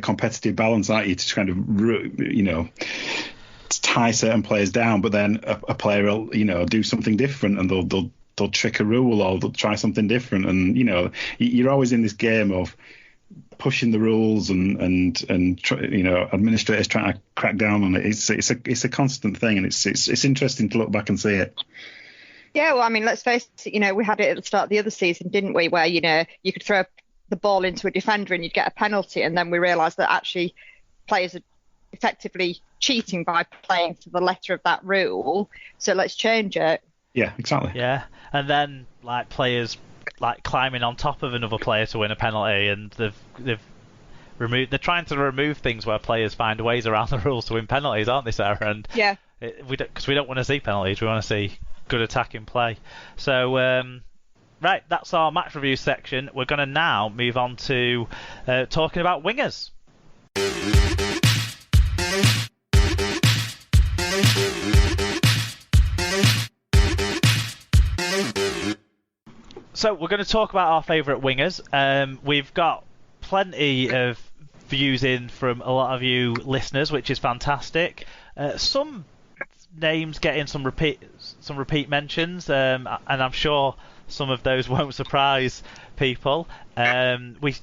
competitive balance, aren't you, to kind of, tie certain players down, but then a player will, do something different, and they'll trick a rule, or they'll try something different, and you're always in this game of pushing the rules and administrators trying to crack down on it. It's a constant thing, and it's interesting to look back and see it. Yeah, well, I mean, let's face it, we had it at the start of the other season, didn't we, where, you could throw the ball into a defender and you'd get a penalty, and then we realised that actually players are effectively cheating by playing to the letter of that rule, so let's change it. Yeah, exactly. Yeah, and then, players, climbing on top of another player to win a penalty, and they're trying to remove things where players find ways around the rules to win penalties, aren't they, Sarah? And yeah, because we don't want to see penalties, we want to see good attacking play. So, right, that's our match review section. We're going to now move on to talking about wingers. So we're going to talk about our favourite wingers. We've got plenty of views in from a lot of you listeners, which is fantastic. Some names getting some repeat mentions, and I'm sure some of those won't surprise people. We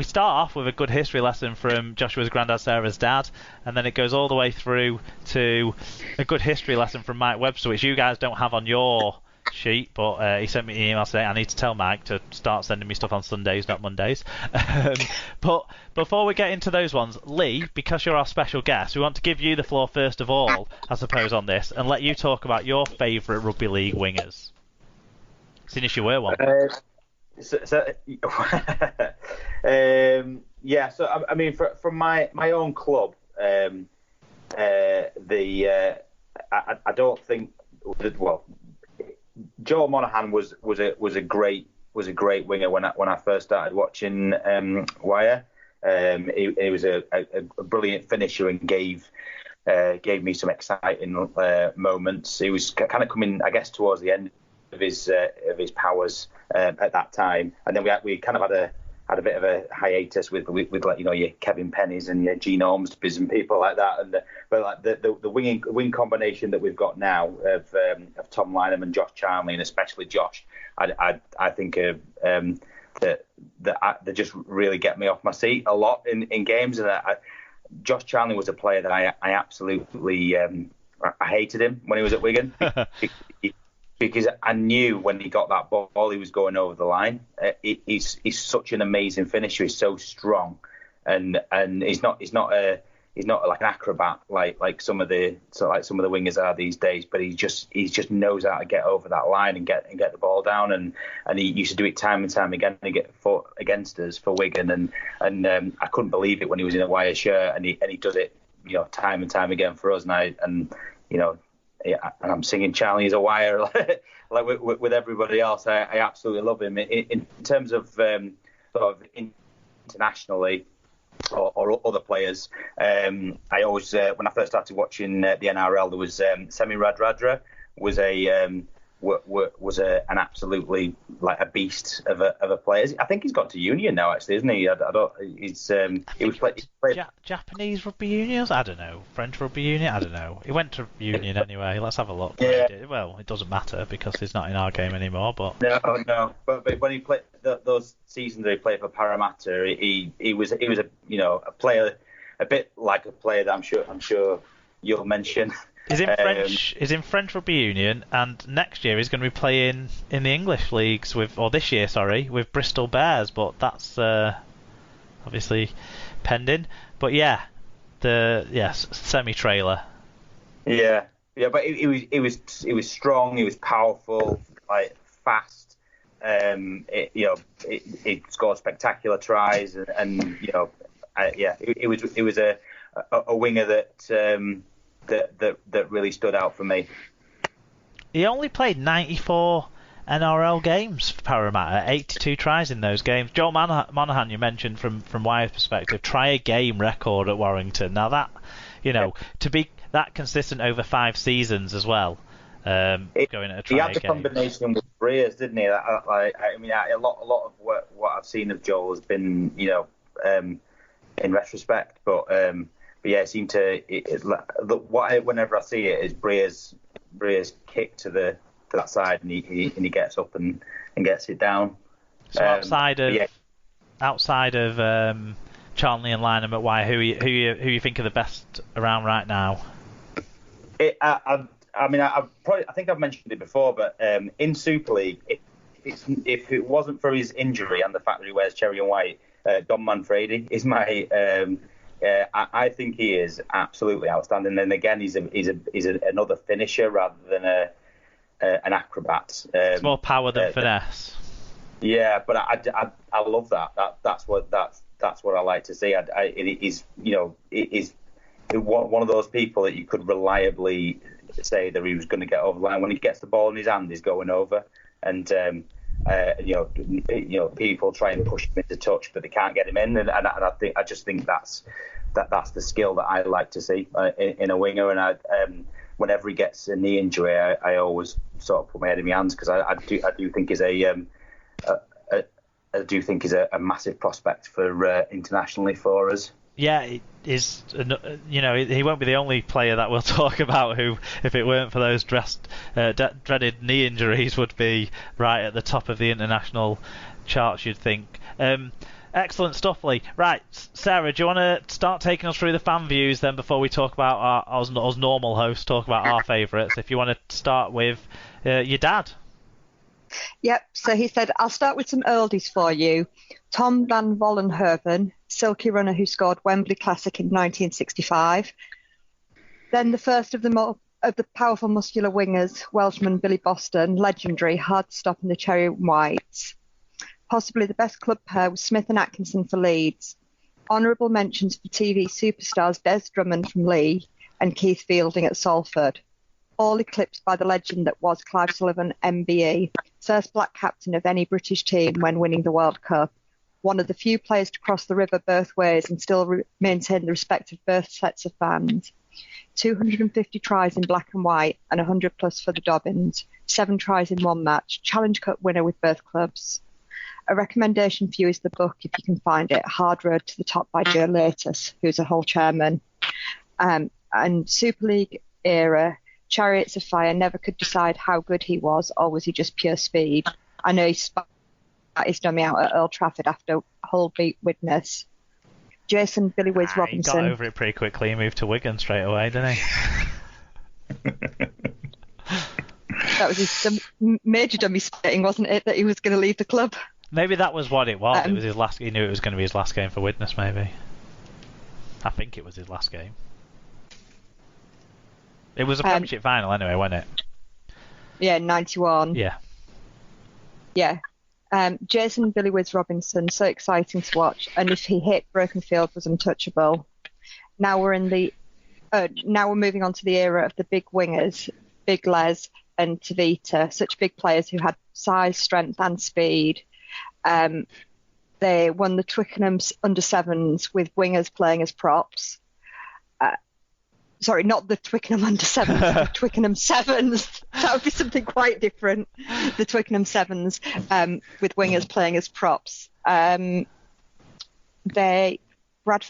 start off with a good history lesson from Joshua's granddad, Sarah's dad, and then it goes all the way through to a good history lesson from Mike Webster, which you guys don't have on your sheet, but he sent me an email today. I need to tell Mike to start sending me stuff on Sundays, not Mondays. But before we get into those ones, Leigh, because you're our special guest, we want to give you the floor first of all, I suppose, on this, and let you talk about your favourite rugby league wingers, seeing as you were one. Yeah, so I mean, from my own club, I don't think, well, Joe Monaghan was a great winger when I first started watching Wire. He was a brilliant finisher and gave me some exciting moments. He was kind of coming, I guess, towards the end of his powers at that time, and then we kind of had a bit of a hiatus with your Kevin Pennies and your Gene Ormsbys and people like that, but the wing combination that we've got now of Tom Lynham and Josh Charnley, and especially Josh, I think that they just really get me off my seat a lot in games. And Josh Charnley was a player that I absolutely I hated him when he was at Wigan. Because I knew when he got that ball, he was going over the line. He's such an amazing finisher. He's so strong, and he's not like an acrobat like some of the wingers are these days. But he just knows how to get over that line and get the ball down. And he used to do it time and time again and get fought against us for Wigan. And I couldn't believe it when he was in a Wire shirt, and he does it time and time again for us. And I'm singing Charlie is a Wire like with everybody else. I absolutely love him. In terms of sort of internationally or other players, I always when I first started watching the NRL, there was Semi Radradra was an absolutely like a beast of a player. I think he's got to Union now, actually, isn't he? He played Japanese rugby union. I don't know. French rugby union. I don't know. He went to Union anyway. Let's have a look. Yeah. Well, it doesnn't matter because he's not in our game anymore. But no. But when he played those seasons that he played for Parramatta, he was a player, a bit like a player that I'm sure you'll mention. He's in French rugby union, and next year he's going to be playing in the English leagues with with Bristol Bears, but that's obviously pending. But semi-trailer. Yeah, but he was strong. He was powerful, like fast. He scored spectacular tries, and it was a winger that really stood out for me. He only played 94 NRL games for Parramatta, 82 tries in those games. Joe Monaghan, you mentioned from Wire's perspective, try a game record at Warrington. Now that, to be that consistent over 5 seasons as well, going at a try. He had the combination with Breers, didn't he? A lot of what I've seen of Joel has been, retrospect. But yeah, it seemed to whenever I see it is Breer's kick to that side, and he gets up and gets it down. So outside of Charnley and Lynham at Wire, who you think are the best around right now? I think I've mentioned it before, but in Super League, if it wasn't for his injury and the fact that he wears cherry and white, Don Manfredi is my. I think he is absolutely outstanding. And again, he's another finisher rather than an acrobat. It's more power than finesse. Yeah, but I love that. That's what I like to see. It is one of those people that you could reliably say that he was going to get over the line. When he gets the ball in his hand, he's going over, and people try and push him into touch, but they can't get him in. And I just think that's the skill that I like to see in a winger. And whenever he gets a knee injury, I always sort of put my head in my hands, because I do think he's a massive prospect for internationally for us. Yeah, it is. He won't be the only player that we'll talk about who, if it weren't for those dreaded knee injuries, would be right at the top of the international charts, you'd think. Excellent stuff, Leigh. Right, Sarah, do you want to start taking us through the fan views then before we talk about us normal hosts, talk about our favourites? If you want to start with your dad. Yep, so he said, I'll start with some oldies for you. Tom van Vollenhoven, silky runner who scored Wembley Classic in 1965. Then the first of the powerful muscular wingers, Welshman Billy Boston, legendary, hard to stop in the cherry and whites. Possibly the best club pair was Smith and Atkinson for Leeds. Honourable mentions for TV superstars Des Drummond from Leigh and Keith Fielding at Salford. All eclipsed by the legend that was Clive Sullivan, MBE, first black captain of any British team when winning the World Cup. One of the few players to cross the river both ways and still maintain the respect of both sets of fans. 250 tries in black and white and 100 plus for the Dobbins. 7 tries in one match. Challenge Cup winner with both clubs. A recommendation for you is the book, if you can find it, Hard Road to the Top by Joe Latus, who's a Hull chairman. And Super League era, Chariots of Fire, never could decide how good he was, or was he just pure speed. I know he spat his dummy out at Old Trafford after Hull beat Widnes. Jason Billy Wiz Robinson. He got over it pretty quickly. He moved to Wigan straight away, didn't he? That was his major dummy spitting, wasn't it, that he was going to leave the club? Maybe that was what it was. It was his last. He knew it was going to be his last game for Widnes, maybe. I think it was his last game. It was a Premiership final anyway, wasn't it? Yeah, 91. Yeah. Yeah. Jason Billy Wiz Robinson, so exciting to watch. And if he hit, Brokenfield was untouchable. Now we're moving on to the era of the big wingers, Big Les and Tavita, such big players who had size, strength, and speed. They won the Twickenham's under-7s with wingers playing as props. Sorry, not the Twickenham under-7s, the Twickenham 7s. That would be something quite different. The Twickenham 7s with wingers playing as props. Bradford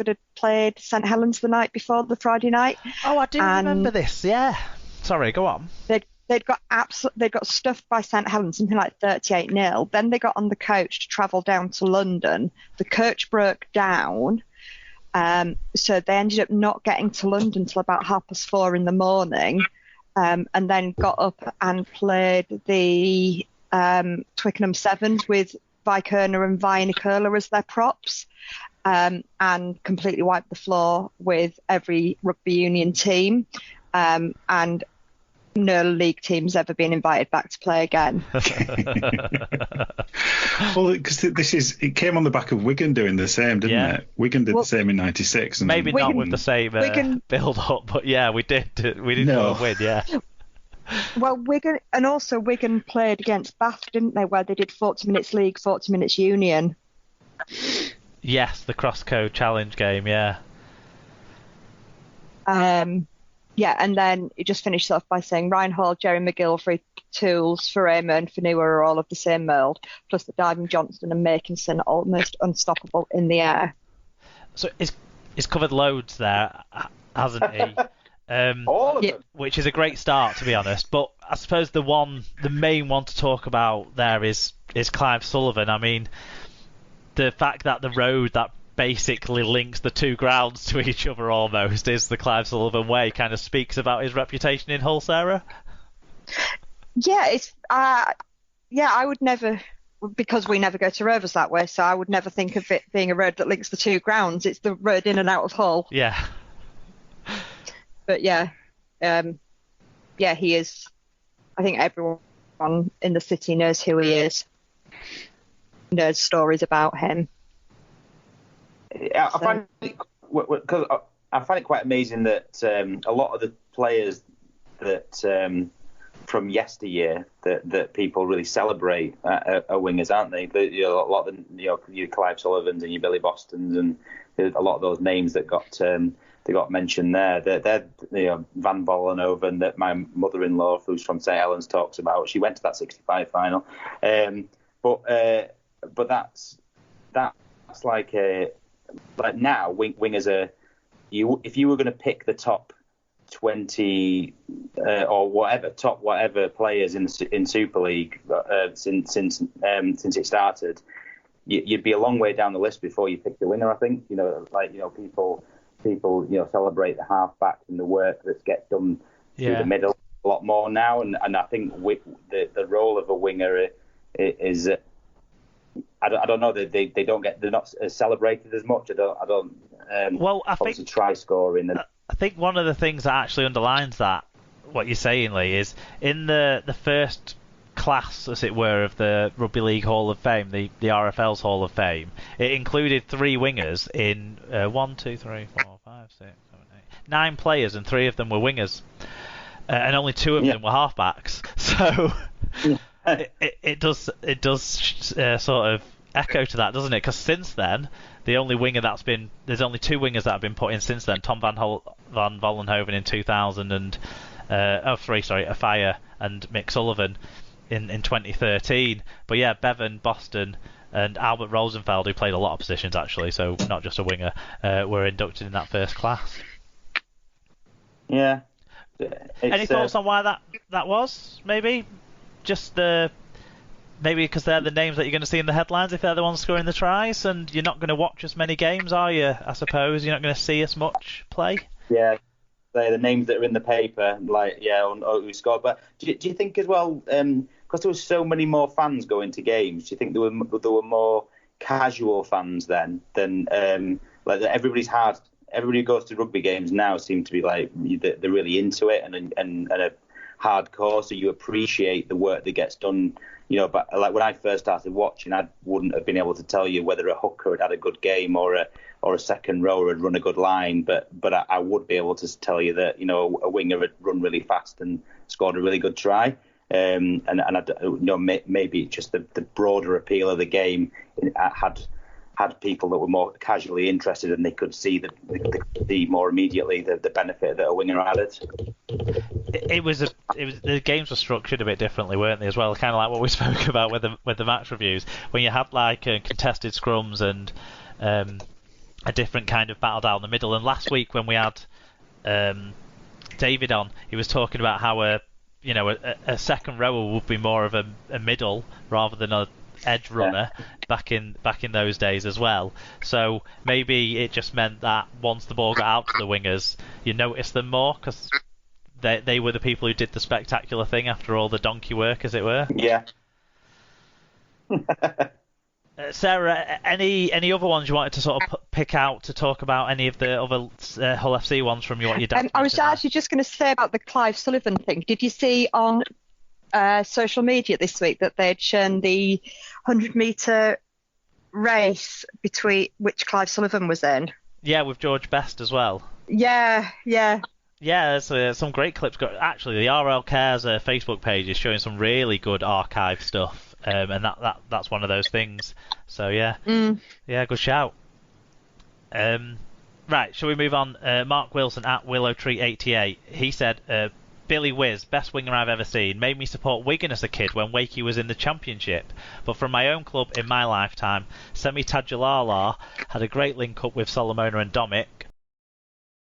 had played St Helens the night before, the Friday night. Oh, I do remember this, yeah. Sorry, go on. They'd got stuffed by St Helens, something like 38-0. Then they got on the coach to travel down to London. The coach broke down. So they ended up not getting to London till about 4:30 in the morning, and then got up and played the Twickenham 7s with Vikerna and Vi Nicola as their props, and completely wiped the floor with every rugby union team, and no league team's ever been invited back to play again. Well, because it came on the back of Wigan doing the same, didn't it? Wigan did the same in '96. Maybe not with the same build-up, but yeah, we did. We did go and win, yeah. Well, Wigan played against Bath, didn't they? Where they did 40 minutes league, 40 minutes union. Yes, the cross-code challenge game, yeah. Yeah, and then he just finished off by saying Ryan Hall, Jerry McGilvery, Tools, Farema and Fanua are all of the same mould, plus that Diving Johnston and Makinson are almost unstoppable in the air. So he's covered loads there, hasn't he? All of them. Which is a great start, to be honest. But I suppose the main one to talk about there is Clive Sullivan. I mean, the fact that the road that basically links the two grounds to each other almost is the Clive Sullivan way kind of speaks about his reputation in Hull, Sarah. Yeah, it's I would never, because we never go to Rovers that way, so I would never think of it being a road that links the two grounds. It's the road in and out of Hull. Yeah. But he is. I think everyone in the city knows who he is, knows stories about him. I find it quite amazing that a lot of the players that from yesteryear that people really celebrate are wingers, aren't they? A lot of your Clive Sullivans and your Billy Bostons and a lot of those names that got mentioned there. They're Van Vollenhoven, that my mother-in-law, who's from St Helens, talks about. She went to that 65 final, but that's like now wingers are if you were going to pick the top 20 or whatever players in Super League since it started, you'd be a long way down the list before you pick the winner. I think people celebrate the half-backs and the work that gets done through the middle a lot more now, and I think the role of a winger is I don't know, they're not celebrated as much. I don't. I think try scoring. I think one of the things that actually underlines that, what you're saying, Leigh, is in the first class, as it were, of the Rugby League Hall of Fame, the RFL's Hall of Fame, it included 3 wingers in 9 players, and 3 of them were wingers, and only 2 of them were halfbacks. So it does sort of echo to that, doesn't it? Because since then, there's only 2 wingers that have been put in since then. Tom Van Vollenhoven in 2000 and Afire and Mick Sullivan in 2013. But yeah, Bevan, Boston and Albert Rosenfeld, who played a lot of positions actually, so not just a winger, were inducted in that first class. Yeah. Any thoughts on why that was? Maybe just maybe because they're the names that you're going to see in the headlines if they're the ones scoring the tries, and you're not going to watch as many games, are you? I suppose you're not going to see as much play. Yeah, they're the names that are in the paper, who scored. But do you think as well, because there were so many more fans going to games, do you think there were more casual fans then than everybody who goes to rugby games now seem to be like they're really into it and a hardcore, so you appreciate the work that gets done. But like when I first started watching, I wouldn't have been able to tell you whether a hooker had a good game or a second rower had run a good line, but I would be able to tell you that a winger had run really fast and scored a really good try. And maybe just the broader appeal of the game had people that were more casually interested, and they could see the more immediately the benefit that a winger added. The games were structured a bit differently, weren't they, as well? Kind of like what we spoke about with the match reviews, when you had like contested scrums and a different kind of battle down the middle. And last week when we had David on, he was talking about how a second rower would be more of a middle rather than a edge runner back in those days as well. So maybe it just meant that once the ball got out to the wingers, you noticed them more because they were the people who did the spectacular thing after all the donkey work, as it were. Yeah. Sarah, any other ones you wanted to sort of pick out to talk about? Any of the other Hull FC ones from what you did? I was actually just going to say about the Clive Sullivan thing. Did you see on social media this week that they'd shown the 100-metre race between which Clive Sullivan was in? Yeah, with George Best as well. Yeah. Yeah, there's some great clips. Actually, the RL Cares Facebook page is showing some really good archive stuff, and that's one of those things. So yeah, good shout. Right, shall we move on? Mark Wilson at WillowTree88. He said Billy Wiz, best winger I've ever seen. Made me support Wigan as a kid when Wakey was in the Championship. But from my own club in my lifetime, Semi Tadjalala had a great link up with Solomona and Domic.